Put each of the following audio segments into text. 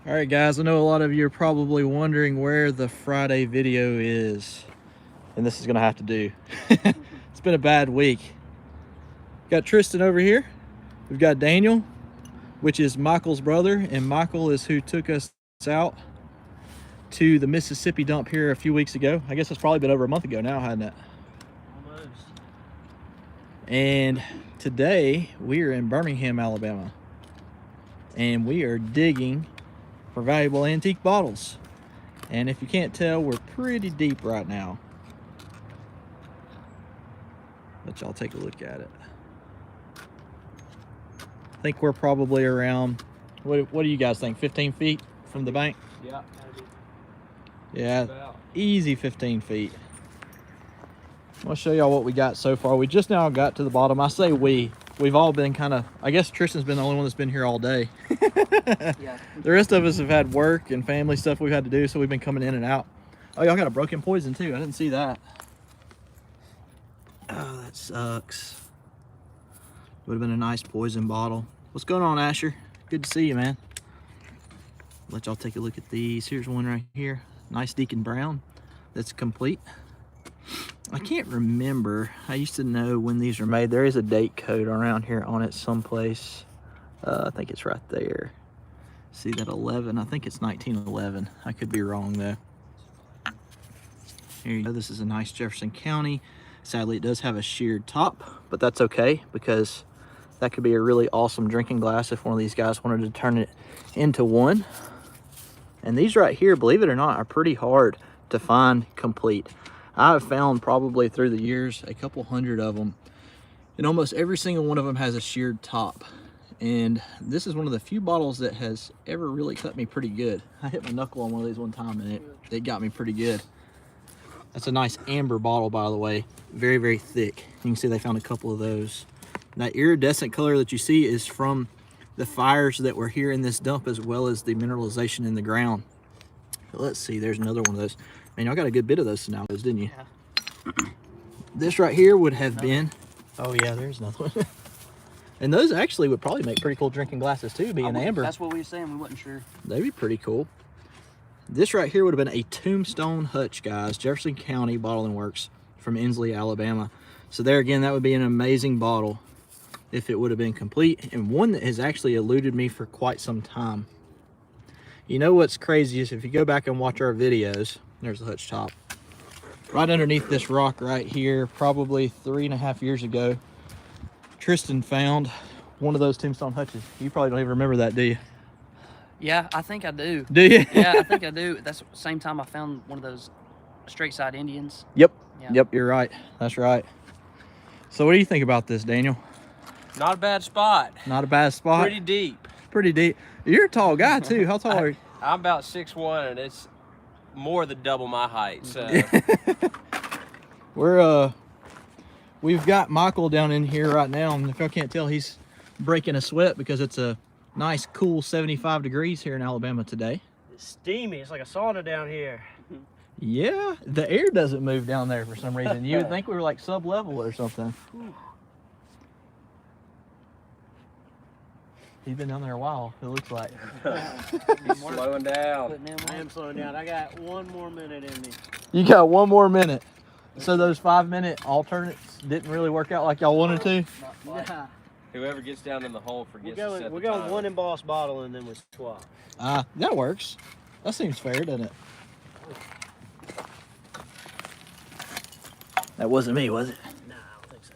All right, guys, I know a lot of you are probably wondering where the Friday video is, and this is gonna have to do. It's been a bad week. Got Tristan over here. We've got Daniel, which is Michael's brother, and Michael is who took us out to the Mississippi dump here a few weeks ago. I guess it's probably been over a month ago now, hasn't it? Almost. And today we are in Birmingham, Alabama, and we are digging for valuable antique bottles. And if you can't tell, we're pretty deep right now. Let y'all take a look at it. I think we're probably around, what do you guys think, 15 feet from the bank? Yeah. Yeah, easy 15 feet. I'll show y'all what we got so far. We just now got to the bottom. I say we've all been kind of, I guess Tristan's been the only one that's been here all day. Yeah. The rest of us have had work and family stuff we've had to do, so we've been coming in and out. Oh, y'all got a broken poison too. I didn't see that. Oh, that sucks. Would have been a nice poison bottle. What's going on, Asher? Good to see you, man. Let y'all take a look at these. Here's one right here. Nice Deacon Brown. That's complete. I can't remember. I used to know when these were made. There is a date code around here on it someplace. I think it's right there. See that 11? I think it's 1911. I could be wrong though. Here you go. This is a nice Jefferson County. Sadly, it does have a sheared top, but that's okay because that could be a really awesome drinking glass if one of these guys wanted to turn it into one. And these right here, believe it or not, are pretty hard to find complete. I've found probably through the years a couple hundred of them, and almost every single one of them has a sheared top. And this is one of the few bottles that has ever really cut me pretty good. I hit my knuckle on one of these one time and it got me pretty good. That's a nice amber bottle, by the way. Very, very thick. You can see they found a couple of those. That iridescent color that you see is from the fires that were here in this dump, as well as the mineralization in the ground. But let's see, there's another one of those. Man, y'all got a good bit of those nowadays, didn't you? Yeah. This right here would have been, oh yeah, there's another one. And those actually would probably make pretty cool drinking glasses too, being amber. That's what we were saying, we wasn't sure. They'd be pretty cool. This right here would have been a Tombstone Hutch, guys. Jefferson County Bottling Works from Inslee, Alabama. So there again, that would be an amazing bottle if it would have been complete, and one that has actually eluded me for quite some time. You know what's crazy is if you go back and watch our videos, there's the Hutch top. Right underneath this rock right here, probably 3.5 years ago, Tristan found one of those Tombstone Hutches. You probably don't even remember that, do you? Yeah, I think I do. Do you? Yeah, I think I do. That's the same time I found one of those straight side Indians. Yep. Yeah. Yep, you're right. That's right. So what do you think about this, Daniel? Not a bad spot. Not a bad spot? Pretty deep. Pretty deep. You're a tall guy too. How tall are you? I'm about 6'1", and it's more than double my height. So We've got Michael down in here right now, and if y'all can't tell, he's breaking a sweat because it's a nice cool 75 degrees here in Alabama today. It's steamy. It's like a sauna down here. Yeah, the air doesn't move down there for some reason. You would think we were like sub-level or something. He's been down there a while, it looks like. he's slowing down. I am slowing down. I got 1 more minute in me. You got 1 more minute. So those 5-minute alternates didn't really work out like y'all wanted to? Yeah. Whoever gets down in the hole forgets to set We're the going time. one embossed bottle and then we swap. That works. That seems fair, doesn't it? That wasn't me, was it? Nah, I don't think so.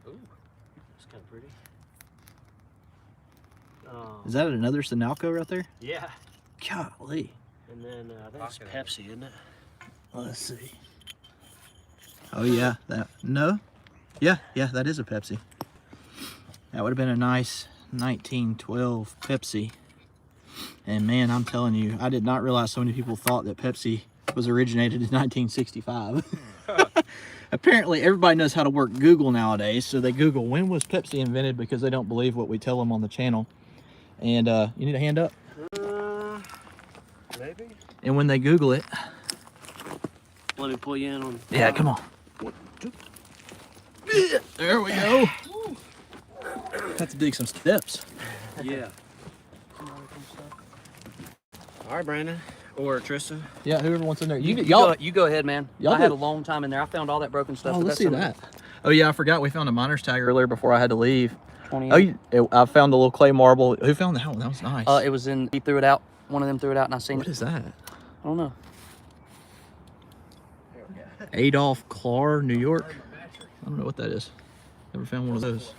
Ooh, that's kind of pretty. Is that another Sinalco right there? Yeah. Golly. And then I think it's Pepsi, isn't it? Let's see. Oh yeah, yeah, that is a Pepsi. That would have been a nice 1912 Pepsi. And man, I'm telling you, I did not realize so many people thought that Pepsi was originated in 1965. Apparently everybody knows how to work Google nowadays, so they Google when was Pepsi invented because they don't believe what we tell them on the channel. And you need a hand up? Maybe. And when they Google it, Let me pull you in on. yeah, come on. 1, 2. There we go. Have to dig some steps. Yeah. All right, Brandon. Or Tristan. Yeah, whoever wants in there. You Y'all. go ahead, man. Y'all I had do- a long time in there. I found all that broken stuff. Oh, but let's that's see some of that. Oh yeah, I forgot we found a miner's tag earlier before I had to leave. it. 28. I found a little clay marble. Who found that one? That was nice. It was in. He threw it out. One of them threw it out, and I seen What it. is that? I don't know. Adolph Clark, New York. I don't know what that is. Never found one of those.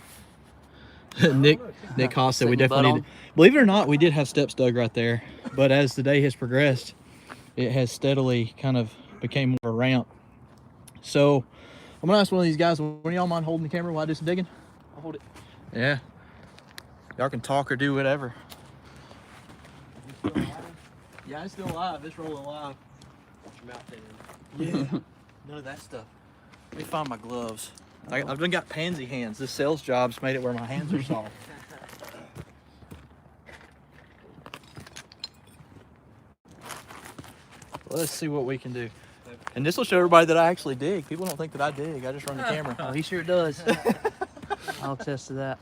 Nick Haas said we Sitting butt definitely on. need. Believe it or not, we did have steps dug right there, but as the day has progressed, it has steadily kind of became more of a ramp. So I'm gonna ask one of these guys, when y'all mind holding the camera while I do some digging? I'll hold it. Yeah. Y'all can talk or do whatever. Yeah, it's still alive. It's rolling live. Yeah. None of that stuff. Let me find my gloves. I've done got pansy hands. This sales job's made it where my hands are soft. Let's see what we can do. And this will show everybody that I actually dig. People don't think that I dig. I just run the camera. Oh, he sure does. I'll attest to that.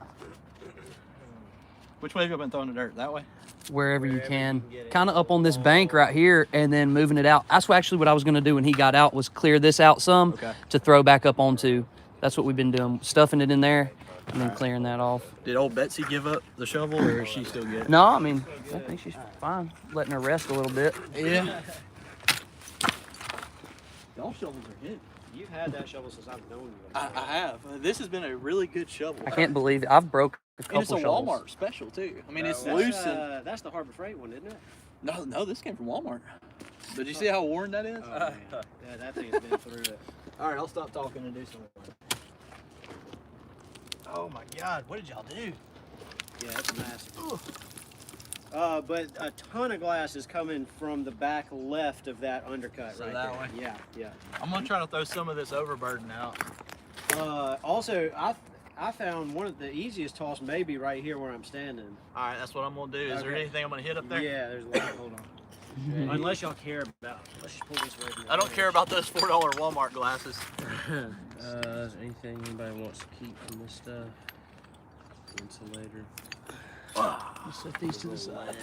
Which way have you been throwing the dirt? That way? Wherever you Wherever can. you can get it. Kind of up on this bank right here, and then moving it out. That's actually what I was going to do when he got out, was clear this out some Okay. to throw back up onto. That's what we've been doing, stuffing it in there and then clearing that off. Did old Betsy give up the shovel, or is she still good? No, I mean, I think she's fine. Letting her rest a little bit. Yeah. Y'all shovels are hidden. You've had that shovel since I've known you. I have. This has been a really good shovel. I can't believe it. I've broke a couple And it's a shovels. Walmart special too. I mean, it's That's, loose. And, that's the Harbor Freight one, isn't it? no, this came from Walmart. Did you see how worn that is? Oh, man. Yeah, that thing's been through it. All right, I'll stop talking and do some more. Oh my God, what did y'all do? Yeah, it's massive. But a ton of glass is coming from the back left of that undercut So right that there. way? Yeah. I'm gonna try to throw some of this overburden out. Also, I found one of the easiest toss maybe right here where I'm standing. All right, that's what I'm gonna do. Is there Okay. anything I'm gonna hit up there? Yeah, there's a lot. Hold on. Unless y'all care about. Let's just pull this away from the I don't edge. care about those $4 Walmart glasses. Is there anything anybody wants to keep from this stuff? Insulator. Let's set these to the side.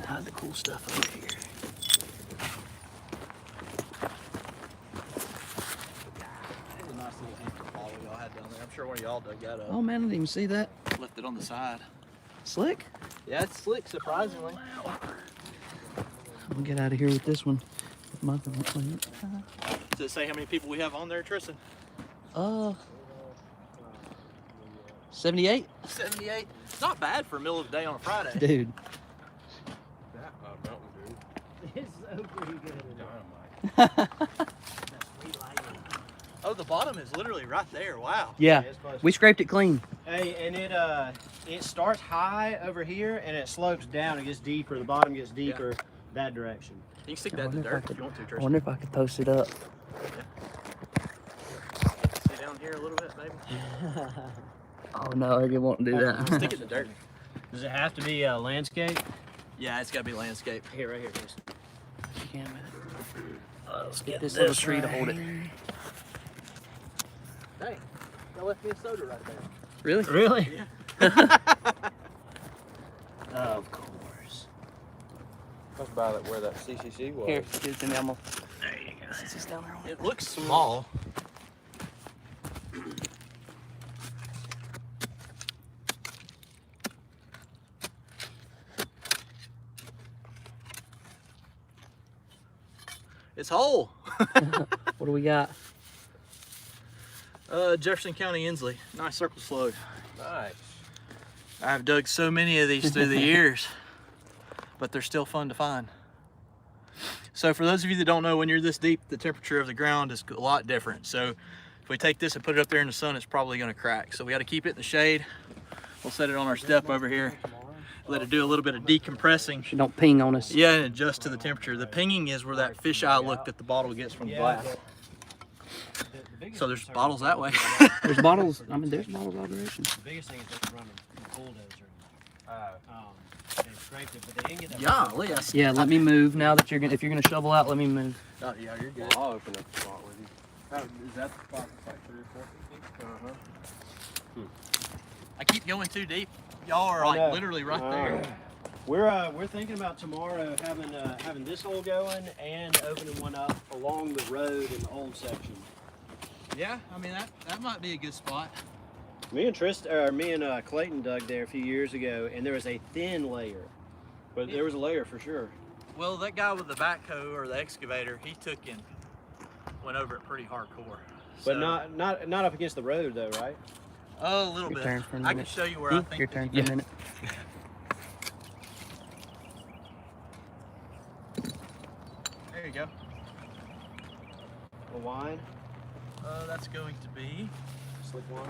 Hide the cool stuff over here. It was a nice little anchor bottle y'all had down there. I'm sure one of y'all dug that up. Oh man, I didn't even see that. Left it on the side. Slick. Yeah, it's slick, surprisingly. I'm gonna get out of here with this one. Does it say how many people we have on there, Tristan? 78? 78. Not bad for middle of the day on a Friday. Dude. That Mountain Dew. It's so pretty good. Dynamite. Oh, the bottom is literally right there. Wow. Yeah, It's close. we scraped it clean. Hey, and it starts high over here and it slopes down. It gets deeper. The bottom gets deeper that direction. You can stick I that in the wonder if I dirt if could- you want to, I Tristan. wonder if I could post it up. Stay down here a little bit, maybe. Oh no, I won't do that. Stick it in the dirt. Does it have to be a landscape? Yeah, it's got to be landscape. Here, right here. Just. Damn it. Let's get this little tree to hold it. Dang, that left me a soda right there. Really? Really? Yeah. Of course. That's about where that CCC was. Here, give it to me. I'm gonna. There you go. Since it's down there. It looks small. It's whole. What do we got? Jefferson County, Inslee. Nice circle slug. Nice. I've dug so many of these through the years, but they're still fun to find. So for those of you that don't know, when you're this deep, the temperature of the ground is a lot different. So if we take this and put it up there in the sun, it's probably gonna crack. So we gotta keep it in the shade. We'll set it on our step over here. Let it do a little bit of decompressing. She don't ping on us. Yeah, and adjust to the temperature. The pinging is where that fisheye look that the bottle gets from the glass. So there's bottles that way. There's bottles. I mean, there's bottles all directions. The biggest thing is just running a bulldozer. They scraped it, but they didn't get that. Golly, I Yeah, let me move now that you're gonna. If you're gonna shovel out, let me move. Oh, yeah, you're good. I'll open up the spot with you. Is that the spot that's like 3 or 4 feet deep? going too deep. Y'all are I like know. literally right there. We're thinking about tomorrow having this hole going and opening one up along the road in the old section. Yeah, I mean that might be a good spot. Me and Clayton dug there a few years ago, and there was a thin layer, but there was a layer for sure. Well, that guy with the backhoe or the excavator, he took and went over it pretty hardcore. But So- not up against the road though, right? Oh, a little Your bit. turn for a I can minute. show you where I think. Your turn for Yeah. a minute. There you go. A wine, That's going to be slick wine.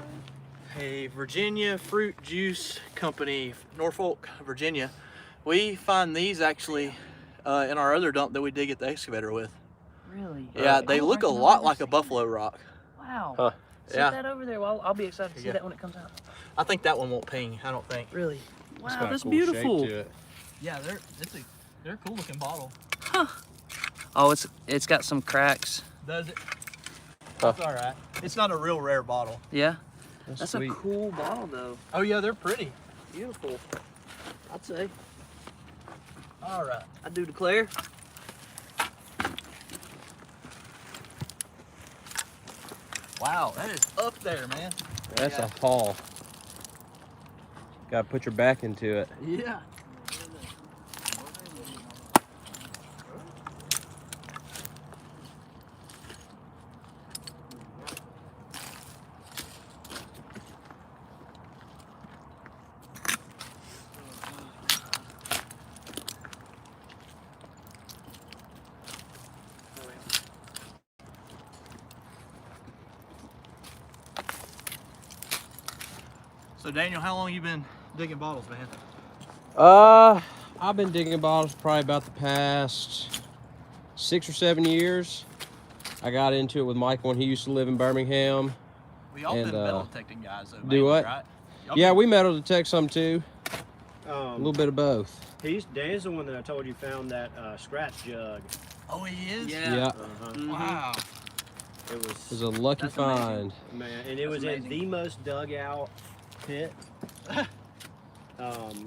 a Virginia Fruit Juice Company, Norfolk, Virginia. We find these actually in our other dump that we dig at the excavator with. Really? Yeah, they look a lot like a buffalo rock. Wow. Huh. Set Yeah. that over there. Well, I'll be excited to Here see you go. that when it comes out. I think that one won't ping. I don't think. Really? Wow, got a that's cool beautiful. shape to it. Yeah, they're a cool looking bottle. Oh, it's got some cracks. Does it? That's all right. It's not a real rare bottle. Yeah. That's That's sweet. a cool bottle though. Oh yeah, they're pretty. Beautiful. I'd say. All right. I do declare. Wow, that is up there, man. That's Yeah. a haul. Gotta put your back into it. Yeah. So Daniel, how long you been digging bottles, man? I've been digging bottles probably about the past 6 or 7 years. I got into it with Mike when he used to live in Birmingham. We all And, been metal detecting guys, though. do mainly, what? Right? Y'all Yeah, been- we metal detect some too. A little bit of both. Dan's the one that I told you found that scratch jug. Oh, he is. Yeah. Yeah, Mhm. Wow. It it was was a lucky That's amazing. find. man, and it was amazing. in the most dug out pit.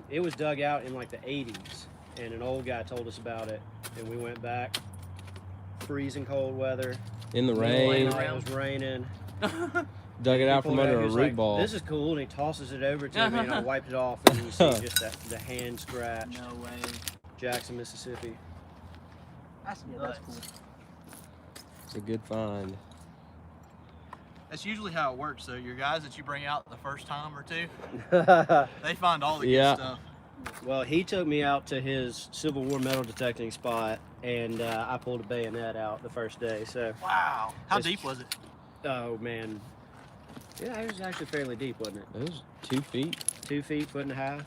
It was dug out in like the 80s, and an old guy told us about it, and we went back. Freezing cold weather. In the Laying rain, around. It was raining. dug it He out pulled from it under he a was root like, ball. This is cool, and he tosses it over to me, and I wiped it off, and you see just the hand scratch. No way. Jackson, Mississippi. That's Yeah, nuts. that's cool. It's a good find. That's usually how it works. So your guys that you bring out the first time or two, Well, they find all the Yeah. good stuff. he took me out to his Civil War metal detecting spot, and I pulled a bayonet out the first day. So, Wow. How It's- deep was it? oh man, yeah, it was actually fairly deep, wasn't it? It was 2 feet. 2 feet, foot and a half.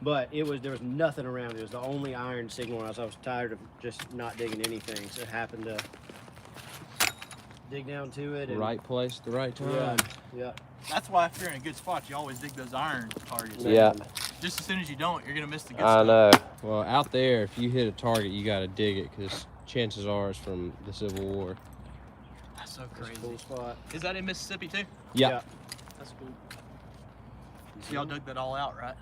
But there was nothing around. It was the only iron signal. I was tired of just not digging anything, so I happened to dig down to it. The And, right place, the right time. Yeah, yeah. That's why if you're in a good spot, you always dig those iron targets. Yeah. Just as soon as you don't, you're gonna miss the good I stuff. know. Well, out there, if you hit a target, you got to dig it because chances are it's from the Civil War. That's so It's a crazy. cool spot. Is that in Mississippi too? Yeah. That's cool. So y'all dug that all out, right?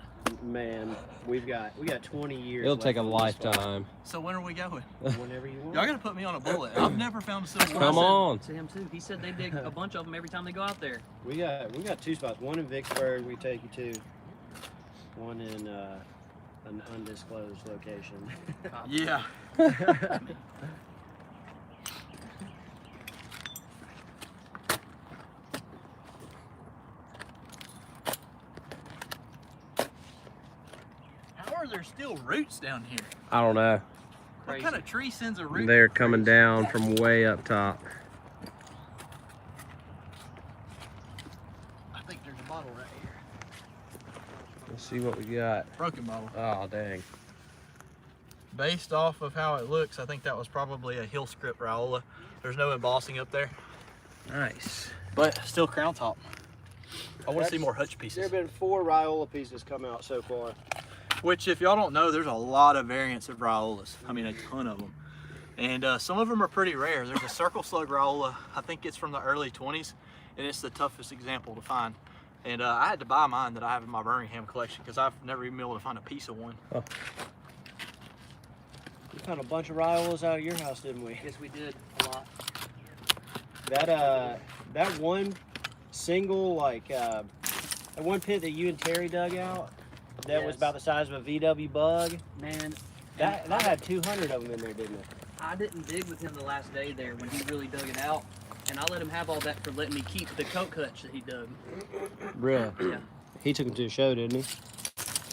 Man, we got 20 years. It'll left take a on this spot. lifetime. So when are we going? Whenever you want. Y'all gotta put me on a bullet. I've never found a Civil War. Come on. To him too. He said they dig a bunch of them every time they go out there. We got 2 spots. One in Vicksburg we take you to. One in an undisclosed location. Yeah. How are there still roots down here? I don't know. What kind of tree sends a root? They're coming down from way up top. I think there's a bottle right here. Let's see what we got. Broken bottle. Oh, dang. Based off of how it looks, I think that was probably a hill script Raola. There's no embossing up there, Nice. but still crown top. I want to see more hutch There pieces. have been 4 Raiola pieces come out so far. Which, if y'all don't know, there's a lot of variants of Raiolas. I mean, a ton of them. And some of them are pretty rare. There's a circle slug Raiola. I think it's from the early 20s, and it's the toughest example to find. And I had to buy mine that I have in my Birmingham collection because I've never even been able to find a piece of one. We found a bunch of rivals out of your house, didn't we? Yes, we did a lot. That one single, like, that one pit that you and Terry dug out, that was Yes. about the size of a VW Bug. Man, That had 200 of them in there, didn't it? I didn't dig with him the last day there when he really dug it out, and I let him have all that for letting me keep the coke hutch that he dug. Really? Yeah. He took them to the show, didn't he?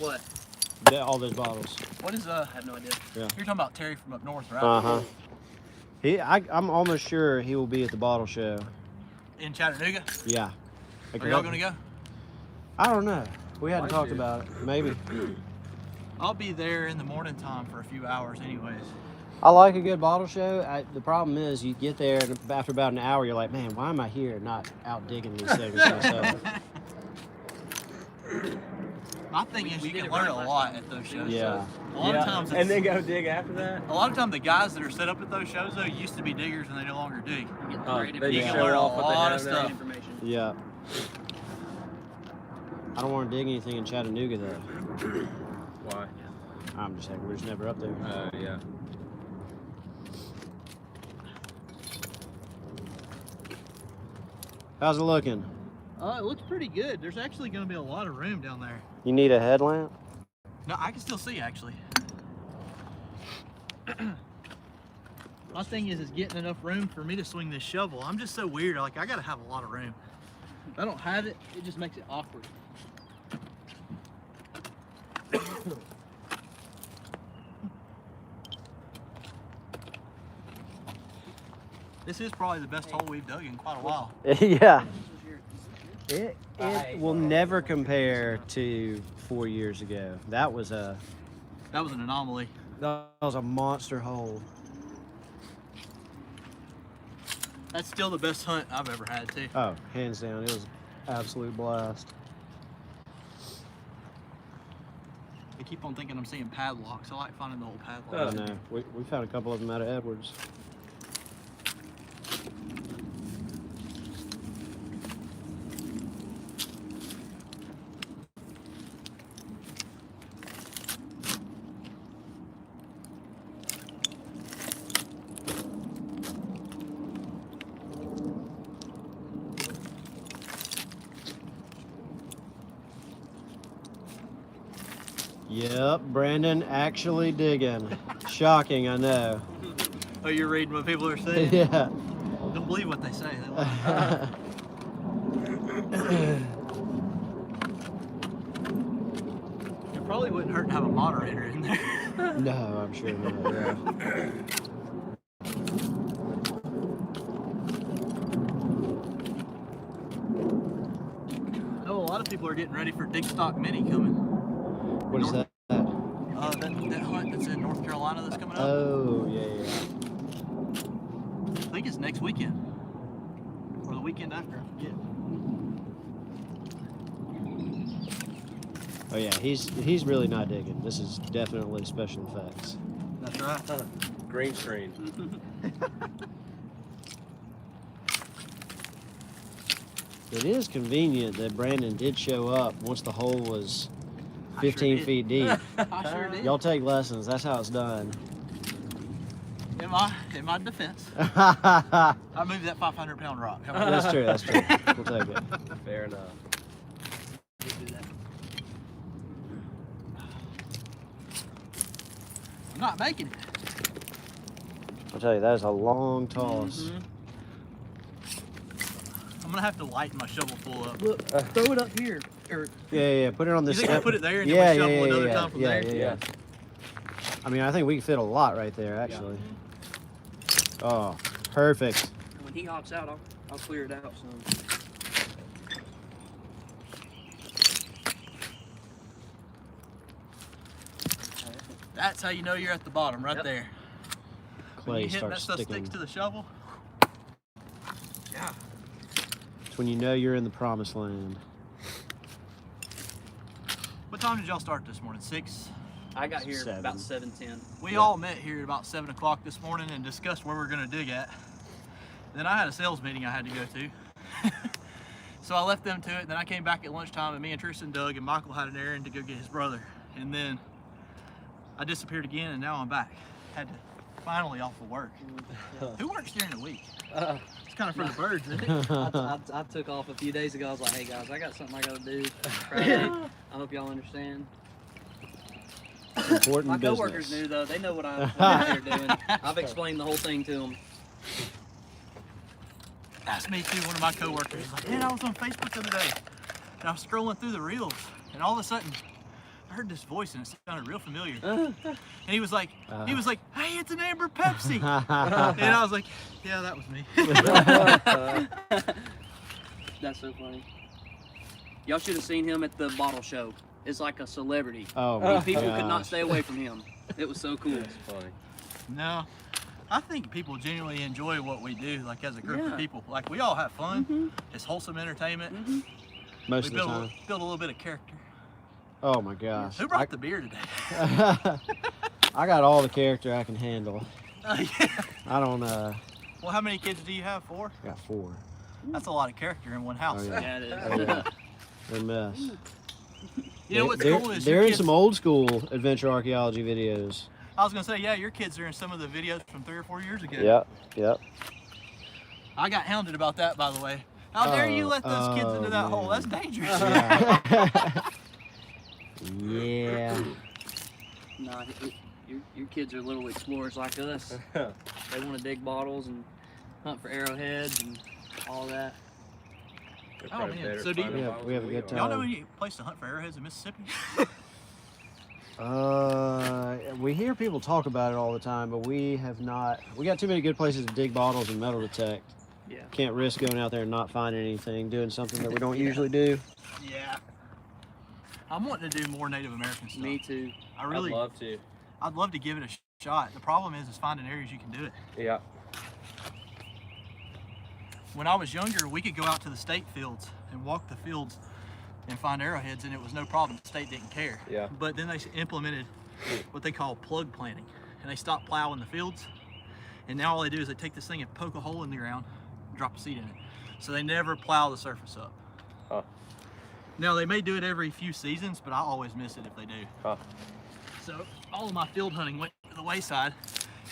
What? All those bottles. What is I have no idea. Yeah. You're talking about Terry from up north, right? Uh-huh. I'm almost sure he will be at the bottle show. In Chattanooga? Yeah. Are y'all gonna go? I don't know. We hadn't Might talked be. about it. Maybe. I'll be there in the morning time for a few hours anyways. I like a good bottle show. The problem is you get there and after about an hour you're like, man, why am I here not out digging these things myself? My thing is We you did can it learn right a last lot time. at those shows. Yeah. A lot of times, and then go dig after that. a lot of times the guys that are set up at those shows though used to be diggers and they no longer dig. You get Oh, great they You just can show learn a off what they lot have of now. stuff. information. Yeah. I don't want to dig anything in Chattanooga though. Why? I'm just saying we're just never up there. Yeah. How's it looking? It looks pretty good. There's actually going to be a lot of room down there. You need a headlamp? No, I can still see actually. My thing is getting enough room for me to swing this shovel. I'm just so weird. Like I gotta have a lot of room. If I don't have it, it just makes it awkward. This is probably the best hole we've dug in quite a while. Yeah. It will never compare to 4 years ago. That was a anomaly. monster hole. That's still the best hunt I've ever had too. Oh, hands down, it was absolute blast. I keep on thinking I'm seeing padlocks. I like finding the old I padlocks. know. We found a couple of them out of Edwards. Yep, Brandon actually digging. Shocking, I know. Oh, you're reading what people are saying? Yeah. Don't believe what they say. They lie. It probably wouldn't hurt to have a moderator in there. No, I'm sure not. Yeah. Oh, a lot of people are getting ready for Dig Stock Mini coming. What is that? That hunt that's in North Carolina that's coming up. Oh, yeah. I think it's next weekend. Or the weekend after, I forget. Oh yeah, he's really not digging. This is definitely special effects. That's right. Green screen. It is convenient that Brandon did show up once the hole was 15 did. feet deep. I sure did. Y'all take lessons. That's how it's done. In my defense, I moved that 500-pound rock. How about That's true. That's true. We'll take it. Fair enough. I'm not making it. I'll tell you, that is a long toss. Mhm. I'm gonna have to lighten my shovel full up. Look, throw it up here. Or Yeah. Put it on You this think I step. put it there and then we shovel another yeah. time from yeah, there? Yeah. I mean, I think we can fit a lot right there, actually. Oh, perfect. when he hops out, I'll clear it out some. That's how you know you're at the bottom, right Yep. there. When Clay you hit that starts stuff sticking. sticks to the shovel. Yeah. It's when you know you're in the promised land. What time did y'all start this morning? 6? I got here Seven. about 7:10. We all met here at about 7 o'clock this morning and discussed where we're gonna dig at. Then I had a sales meeting I had to go to. So I left them to it, then I came back at lunchtime and me and Tristan dug and Michael had an errand to go get his brother. And then I disappeared again and now I'm back. Had to finally off of work. Who works during the week? It's kind of for the birds, isn't it? I took off a few days ago. I was like, hey guys, I got something I gotta do Friday. I hope y'all understand. Important My business. coworkers knew though. They know what I'm out here doing. I've explained the whole thing to them. That's me too, one of my coworkers. He's like, man, I was on Facebook the other day and I was scrolling through the reels and all of a sudden I heard this voice and it sounded real familiar. And he was like, hey, it's an Amber Pepsi. And I was like, yeah, that was me. That's so funny. Y'all should have seen him at the bottle show. It's like a celebrity. Oh, People my could not gosh. stay away from him. It was so cool. That's funny. No, I think people genuinely enjoy what we do, like as a group Yeah. of people. Like we all have fun. It's wholesome entertainment. Most We of the time. build a little bit of character. Oh my gosh. Who brought the beer today? I got all the character I can handle. Yeah. I don't Well, how many kids do you have? 4? I got 4. That's a lot of character in one house. Oh, yeah. Yeah, it is. Oh, yeah. They're a mess. You know what's they're, cool is they're your in kids, some old school adventure archaeology videos. I was gonna say, yeah, your kids are in some of the videos from 3 or 4 years ago. Yep. I got hounded about that, by the way. How dare you let those kids into that hole? man. That's dangerous. Yeah. Nah, your kids are little explorers like us. They want to dig bottles and hunt for arrowheads and all that. Oh, man. So do you, we have a good time. y'all know any place to hunt for arrowheads in Mississippi? We hear people talk about it all the time, but we have not. We got too many good places to dig bottles and metal detect. Yeah. Can't risk going out there and not finding anything, doing something that we don't usually do. Yeah. I'm wanting to do more Native American stuff. Me too. I really, I'd love to. I'd love to give it a shot. The problem is finding areas you can do it. Yeah. When I was younger, we could go out to the state fields and walk the fields and find arrowheads, and it was no problem. The state didn't care. Yeah. But then they implemented what they call plug planting, and they stopped plowing the fields. And now all they do is they take this thing and poke a hole in the ground, and drop a seed in it. So they never plow the surface up. Huh. Now they may do it every few seasons, but I always miss it if they do. Huh. So all of my field hunting went to the wayside,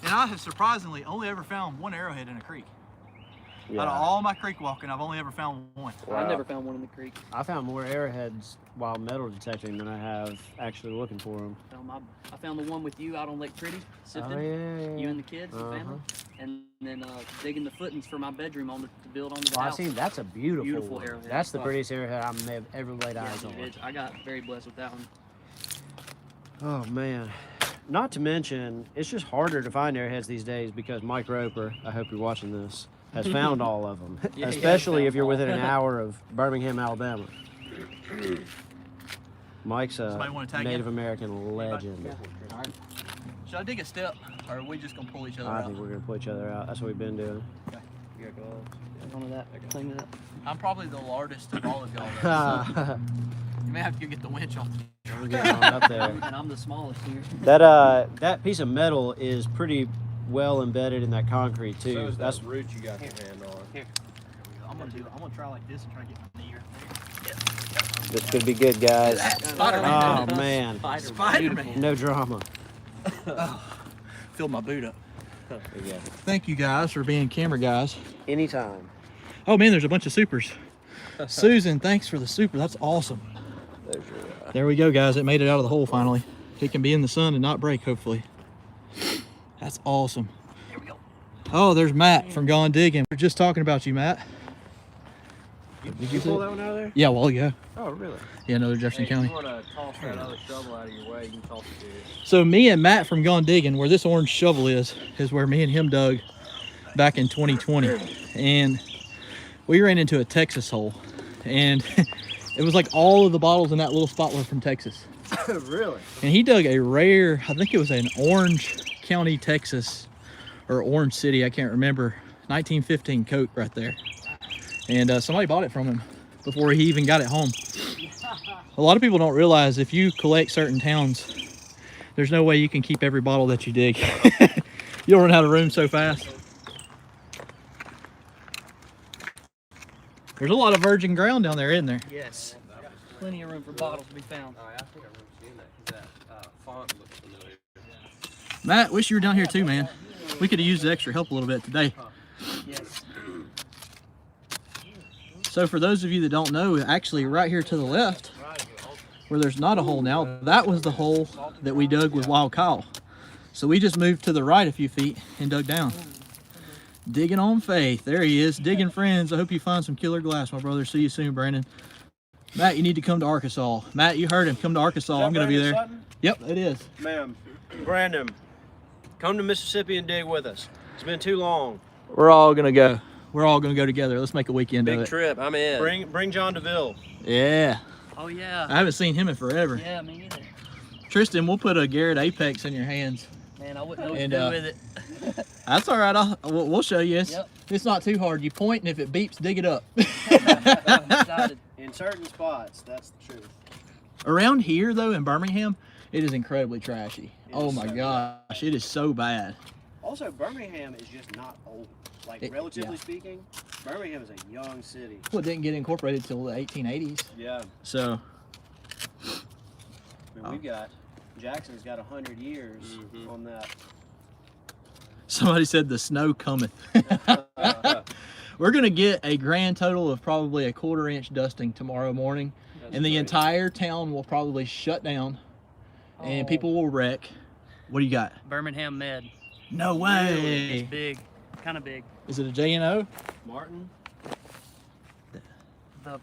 and I have surprisingly only ever found 1 arrowhead in a creek. Out of all my creek walking, I've only ever found 1. Wow. I never found one in the creek. I found more arrowheads while metal detecting than I have actually looking for them. I found the one with you out on Lake Pretty, sifting. Oh, yeah. You and the kids and family. And then digging the footings for my bedroom to build onto the I've house. seen that's a beautiful one. arrowhead. That's the prettiest arrowhead I may have ever laid Yeah, eyes on. I got very blessed with that one. Oh man. Not to mention, it's just harder to find arrowheads these days because Mike Roper, I hope you're watching this, has found all of them. Yeah, he has Especially found if you're all. within an hour of Birmingham, Alabama. Mike's a Somebody wanna tag Native in? American legend. All right. Should I dig a step, or are we just gonna pull each other I out? think we're gonna pull each other out. That's what we've been doing. You got gloves? None of that. Clean it up. I'm probably the largest of all of y'all. though, so you may have to go get the winch off. We're getting on up there. And I'm the smallest here. That piece of metal is pretty well embedded in that concrete too. So is That's that root you got your hand on. Here. I'm gonna try like this and try to get my knee right there. this could be good, guys. Spider-Man. Oh man, Spider-Man. no drama. Filled my boot up. There you go. Thank you guys for being camera guys. Anytime. Oh man, there's a bunch of supers. Susan, thanks for the super. That's awesome. There's your, There we go, guys. It made it out of the hole finally. It can be in the sun and not break, hopefully. That's awesome. Here we go. Oh, there's Matt from Gone Digging. We're just talking about you, Matt. Did you pull that one out of there? Yeah, well, yeah. Oh, really? Yeah, another Jefferson If County. you want to toss that other shovel out of your way, you can toss it to it. So me and Matt from Gone Digging, where this orange shovel is where me and him dug back in 2020. And we ran into a Texas hole. And it was like all of the bottles in that little spot were from Texas. Really? And he dug a rare, I think it was an Orange County, Texas, or Orange City, I can't remember, 1915 Coke right there. And somebody bought it from him before he even got it home. A lot of people don't realize if you collect certain towns, there's no way you can keep every bottle that you dig. You'll run out of room so fast. There's a lot of virgin ground down there, isn't there? Yes. Plenty of room for bottles to be found. Oh, I think I remember seeing that. That font looks familiar. Matt, wish you were down here too, man. We could have used the extra help a little bit today. Yes. So for those of you that don't know, actually right here to the left, where there's not a hole now, that was the hole that we dug with Wild Kyle. So we just moved to the right a few feet and dug down. Digging on faith. There he is, digging friends. I hope you find some killer glass, my brother. See you soon, Brandon. Matt, you need to come to Arkansas. Matt, you heard him. Come to Arkansas. I'm going to be there. Sutton? Yep, it is. Ma'am, Brandon, come to Mississippi and dig with us. It's been too long. We're all going to go. We're all going to go together. Let's make a weekend of Big it. trip. I'm in. Bring John DeVille. Yeah. Oh yeah. I haven't seen him in forever. Yeah, me either. Tristan, we'll put a Garrett Apex in your hands. Man, I wouldn't know what And, to do with it. That's all right. We'll show you. Yep. It's not too hard. You point, and if it beeps, dig it up. I'm excited. In certain spots, that's the truth. Around here, though, in Birmingham, it is incredibly trashy. It Oh is my so gosh, it is so bad. Also, Birmingham is just not old. Like, relatively speaking, Birmingham is a young city. Well, it didn't get incorporated till the 1880s. Yeah. So, I mean, Jackson's got 100 years on that. somebody said the snow cometh. We're going to get a grand total of probably a 1/4 inch dusting tomorrow morning. And the entire town will probably shut down. And people will wreck. What do you got? Birmingham Med. No It's way. big. Kind of big. Is it a J&O? Martin? The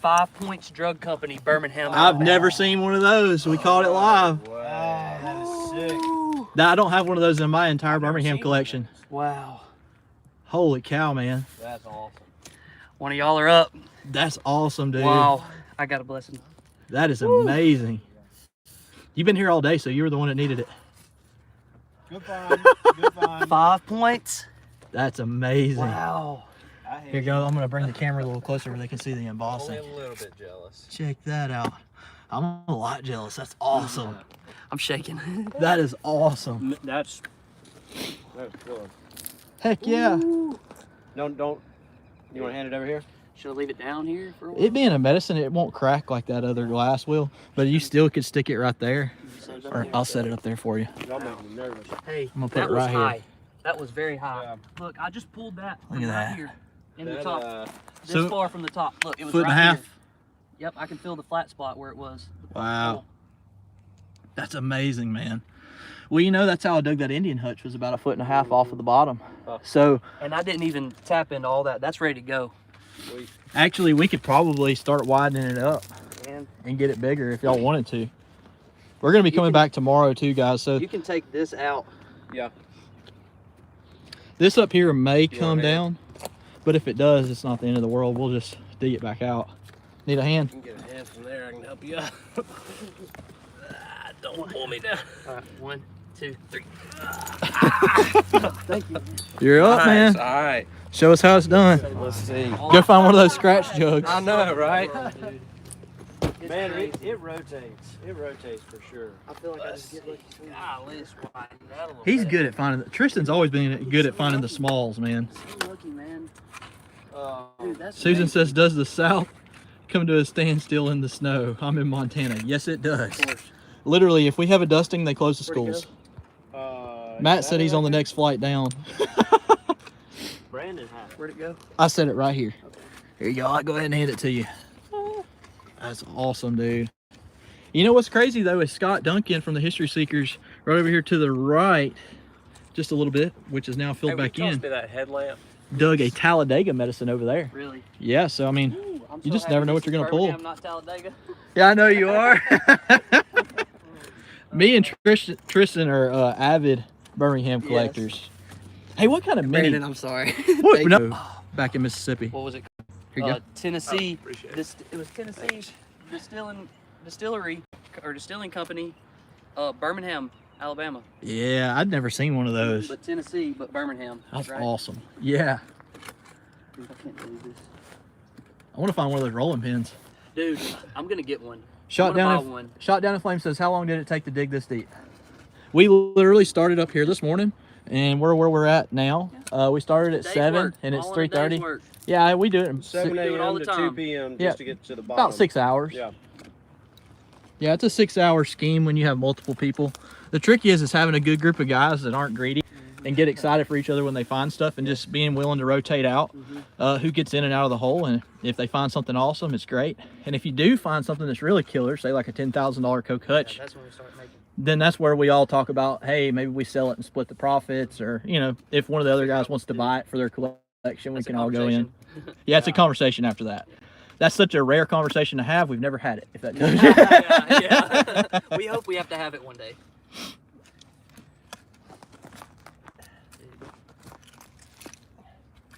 5 Points Drug Company, Birmingham. I've never seen one of those. We caught it live. Wow, that is sick. Now, I don't have one of those in my entire I've never Birmingham seen collection. Wow. Holy cow, man. That's awesome. One of y'all are up. That's awesome, dude. Wow. I got a blessing. That is amazing. You've been here all day, so you were the one that needed it. Good find. Good find. 5 Points. That's amazing. Wow. Here you go. I'm going to bring the camera a little closer where they can see the Only embossing. a little bit jealous. Check that out. I'm a lot jealous. That's awesome. I'm shaking. That is awesome. That's good. Heck yeah. Don't. You want to hand it over here? Should I leave it down here for a while? It being a medicine, it won't crack like that other glass will, but you still could stick it right there. Or I'll set it up there for you. Y'all make me nervous. Hey, I'm gonna put that it was right here. high. That was very high. Yeah. Look, I just pulled that Look from at right that. here in the That, top. This So- far from the top. Look, it was Foot and right a half? here. Yep, I can feel the flat spot where it was. Wow. That's amazing, man. Well, you know, that's how I dug that Indian hutch, was about 1.5 feet off of the bottom. So And I didn't even tap into all that. That's ready to go. actually, we could probably start widening it up And and get it bigger if y'all wanted to. We're going to be coming back tomorrow too, guys. So you can take this out. Yeah. this up here may come down, but if it does, it's not the end of the world. We'll just dig it back out. Need a hand? You can get a hand from there. I can help you out. Don't pull me down. All right, 1, 2, 3. Thank you. You're up, man. All right. Show us how it's done. Let's see. Go find one of those scratch jugs. I know, right? Man, it rotates. It rotates for sure. I feel like I just get lucky. Golly, it's widen that a little He's bit. good at finding. Tristan's always been good at finding the smalls, man. So lucky, man. Dude, that's Susan amazing. says, "Does the South come to a standstill in the snow?" I'm in Montana. Yes, it does. Of course. Literally, if we have a dusting, they close the Where'd it schools. Is Matt said that he's right on the there? next flight down. Brandon has. Where'd it go? I set it right here. Here you go. I'll go ahead and hand it to you. That's awesome, dude. You know what's crazy though is Scott Duncan from the History Seekers, right over here to the right, just a little bit, which is now filled back in, that headlamp. dug a Talladega medicine over there. Really? Yeah, so I mean, Ooh, I'm You so just happy never know this what you're is gonna pull. Birmingham, not Talladega. yeah, I know you are. Me and Tristan are avid Birmingham collectors. Hey, what kind of mini? Brandon, I'm sorry. What? Thank No, you. back in Mississippi. What was it? Here you go. Tennessee. appreciate it. It was Tennessee distilling company, Birmingham, Alabama. Yeah, I'd never seen one of those. But Tennessee, but Birmingham. That's right? awesome. Yeah, Dude, I can't believe this. I want to find one of those rolling pins. Dude, I'm gonna get one. Shot I'm gonna down. buy one. Shot down in flame says, "How long did it take to dig this deep?" We literally started up here this morning, And we're where we're at now. We started at Day's 7 work. and it's All in a day's 3:30. work. Yeah, we do it in 7 do it all a.m. the to 2 time. p.m. Yeah. just to get to the bottom. about 6 hours. Yeah. Yeah, it's a 6-hour scheme when you have multiple people. The trick is having a good group of guys that aren't greedy and get excited for each other when they find stuff, and just being willing to rotate out who gets in and out of the hole. And if they find something awesome, it's great. And if you do find something that's really killer, say like a $10,000 Coke Hutch, That's when we start making. then that's where we all talk about, hey, maybe we sell it and split the profits, or if one of the other guys wants to buy it for their collection, we can all go in. Yeah, it's a conversation after that. That's such a rare conversation to have. We've never had it, if that tells you. Yeah. We hope we have to have it one day.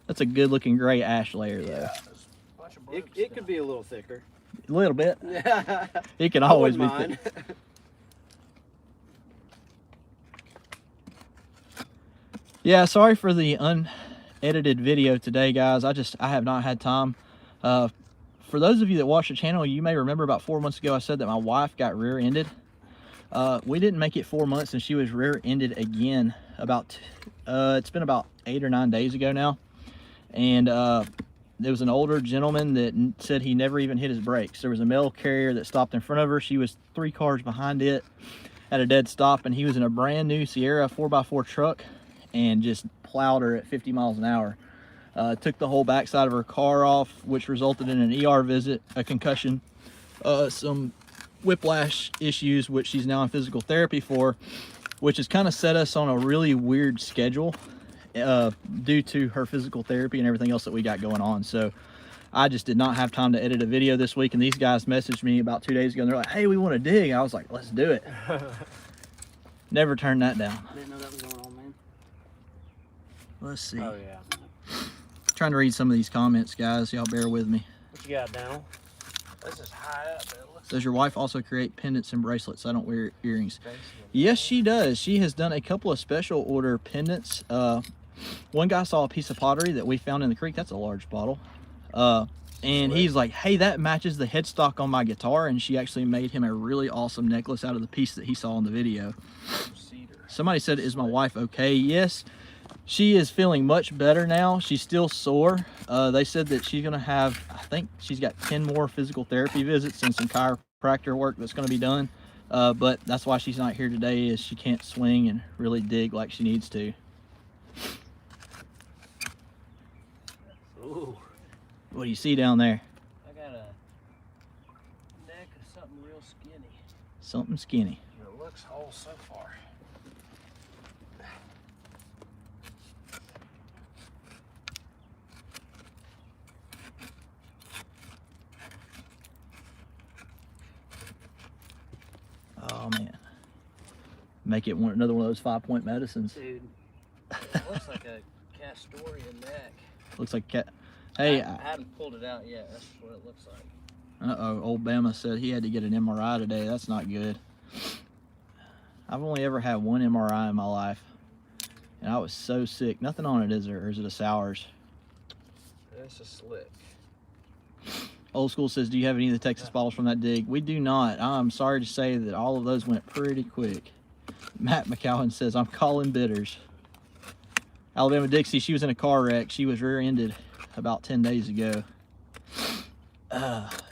That's a good looking gray ash layer though. It could be a little thicker. A little bit. Yeah. It can I always wouldn't be mind. thick. Yeah, sorry for the unedited video today, guys. I have not had time. For those of you that watch the channel, you may remember about 4 months ago I said that my wife got rear-ended. We didn't make it 4 months and she was rear-ended again about it's been about 8 or 9 days ago now. And there was an older gentleman that said he never even hit his brakes. There was a mail carrier that stopped in front of her. She was 3 cars behind it at a dead stop, and he was in a brand new Sierra 4x4 truck and just plowed her at 50 miles an hour. Took the whole backside of her car off, which resulted in an ER visit, a concussion, some whiplash issues, which she's now in physical therapy for, which has kind of set us on a really weird schedule due to her physical therapy and everything else that we got going on. So I just did not have time to edit a video this week, and these guys messaged me about 2 days ago and they're like, hey, we want to dig. I was like, let's do it. Never turned that down. I didn't know that was going on, man. Let's see. Oh yeah. Trying to read some of these comments, guys. Y'all bear with me. What you got down? This is high up. Does your wife also create pendants and bracelets? I don't wear earrings. Yes, she does. She has done a couple of special order pendants. One guy saw a piece of pottery that we found in the creek. That's a large bottle. And he's like, hey, that matches the headstock on my guitar. And she actually made him a really awesome necklace out of the piece that he saw in the video. Somebody said, is my wife okay? Yes. She is feeling much better now. She's still sore. They said that she's gonna have, I think she's got 10 more physical therapy visits and some chiropractor work that's gonna be done. But that's why she's not here today, is she can't swing and really dig like she needs to. Ooh. What do you see down there? I got a neck of something real skinny. Something skinny. It looks whole so far. Oh man. Make it another one of those 5-point medicines. Dude, it looks like a Castorian neck. Looks like cat. Hey, I haven't pulled it out yet. That's what it looks like. uh-oh, old Bama said he had to get an MRI today. That's not good. I've only ever had one MRI in my life, and I was so sick. Nothing on it, is there? Or is it a sours? This is slick. Old School says, do you have any of the Texas bottles from that dig? We do not. I'm sorry to say that all of those went pretty quick. Matt McCowan says, I'm calling bitters. Alabama Dixie, she was in a car wreck. She was rear-ended about 10 days ago.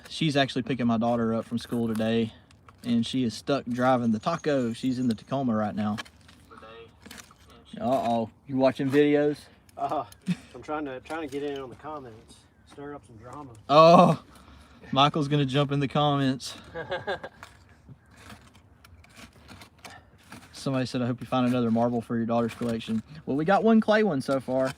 She's actually picking my daughter up from school today, and she is stuck driving the Taco. She's in the Tacoma right now. Uh-oh. You watching videos? I'm trying to get in on the comments. Stir up some drama. Oh, Michael's gonna jump in the comments. Somebody said, I hope you find another marble for your daughter's collection. Well, we got one clay one so far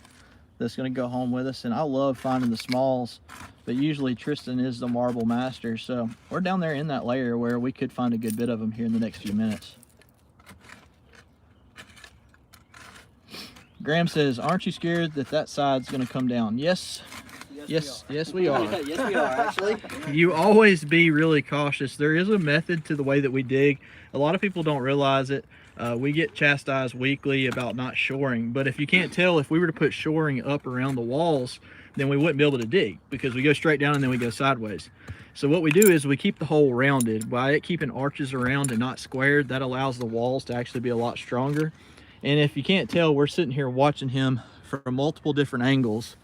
that's gonna go home with us, and I love finding the smalls, but usually Tristan is the marble master, so we're down there in that layer where we could find a good bit of them here in the next few minutes. Graham says, aren't you scared that that side's gonna come down? Yes, yes we are. Yes, we are, actually. You always be really cautious. There is a method to the way that we dig. A lot of people don't realize it. We get chastised weekly about not shoring, but if you can't tell, if we were to put shoring up around the walls, then we wouldn't be able to dig, because we go straight down and then we go sideways. So what we do is we keep the hole rounded. By it keeping arches around and not squared, that allows the walls to actually be a lot stronger. And if you can't tell, we're sitting here watching him from multiple different angles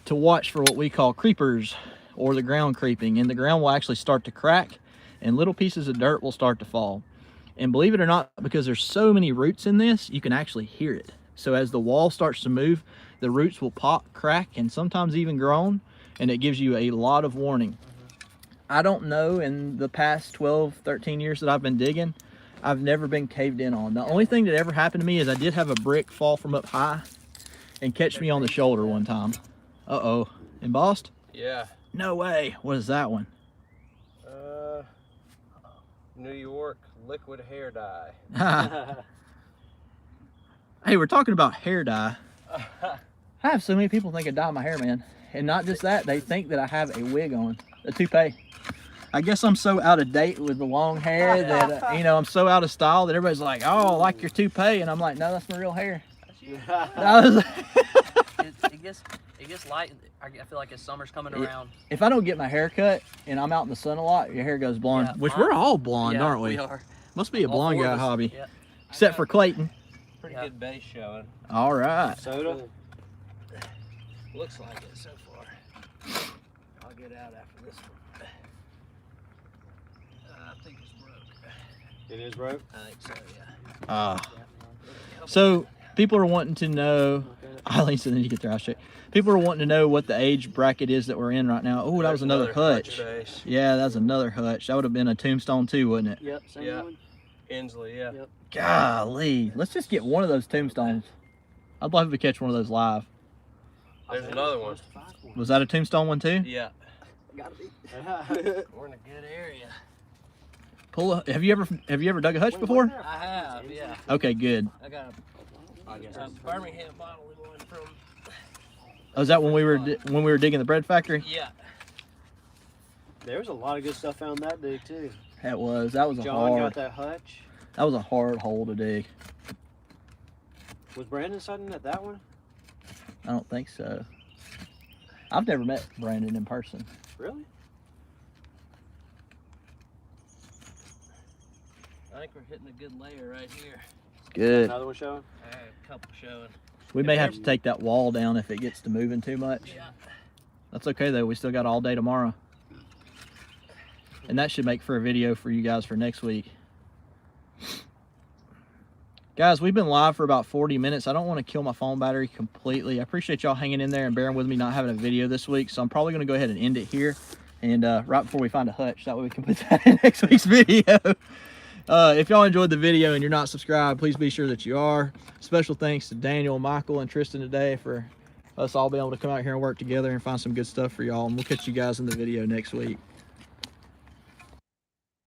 to watch for what we call creepers, or the ground creeping. And the ground will actually start to crack and little pieces of dirt will start to fall. And believe it or not, because there's so many roots in this, you can actually hear it. So as the wall starts to move, the roots will pop, crack, and sometimes even groan, and it gives you a lot of warning. I don't know, in the past 12, 13 years that I've been digging, I've never been caved in on. The only thing that ever happened to me is I did have a brick fall from up high and catch me on the shoulder one time. Uh-oh. Embossed? Yeah. No way. What is that one? New York liquid hair dye. Hey, we're talking about hair dye. I have so many people think I dye my hair, man. And not just that, they think that I have a wig on, a toupee. I guess I'm so out of date with the long hair that, you know, I'm so out of style that everybody's like, oh, I like your toupee. And I'm like, no, that's my real hair. It gets light. I feel like as summer's coming around. If I don't get my hair cut and I'm out in the sun a lot, your hair goes blonde. Yeah, Which we're all blonde, yeah, aren't we? We are. Must be a All blonde four of guy us. hobby. Yeah. Except for Clayton. Pretty Yeah. good base showing. All right. Soda? Looks like it so far. I'll get out after this one. I think it's broke. It is broke? I think so, yeah. So people are wanting to know, Eileen said, then you get their house checked. People are wanting to know what the age bracket is that we're in right now. Oh, that was another hutch. Base. Yeah, that's another hutch. That would have been a tombstone too, wouldn't it? Yep. Same Yeah. one. Inslee, yeah. Yep. Golly, let's just get one of those tombstones. I'd love to catch one of those live. There's another one. Was that a tombstone one too? Yeah. Gotta be. We're in a good area. Pull a, have you ever dug a hutch before? I have, yeah. Okay, good. I got a Birmingham bottle in one from. Oh, is that when we were digging the bread factory? Yeah. There was a lot of good stuff found that dig too. That was a John got that hutch. that was a hard hole to dig. Was Brandon sitting at that one? I don't think so. I've never met Brandon in person. Really? I think we're hitting a good layer right here. Good. Another one showing? I had a couple showing. We may have to take that wall down if it gets to moving too much. Yeah. That's okay though. We still got all day tomorrow. And that should make for a video for you guys for next week. Guys, we've been live for about 40 minutes. I don't want to kill my phone battery completely. I appreciate y'all hanging in there and bearing with me not having a video this week. So I'm probably going to go ahead and end it here. And right before we find a hutch, that way we can put that in next week's video. If y'all enjoyed the video and you're not subscribed, please be sure that you are. Special thanks to Daniel, Michael, and Tristan today for us all being able to come out here and work together and find some good stuff for y'all. And we'll catch you guys in the video next week.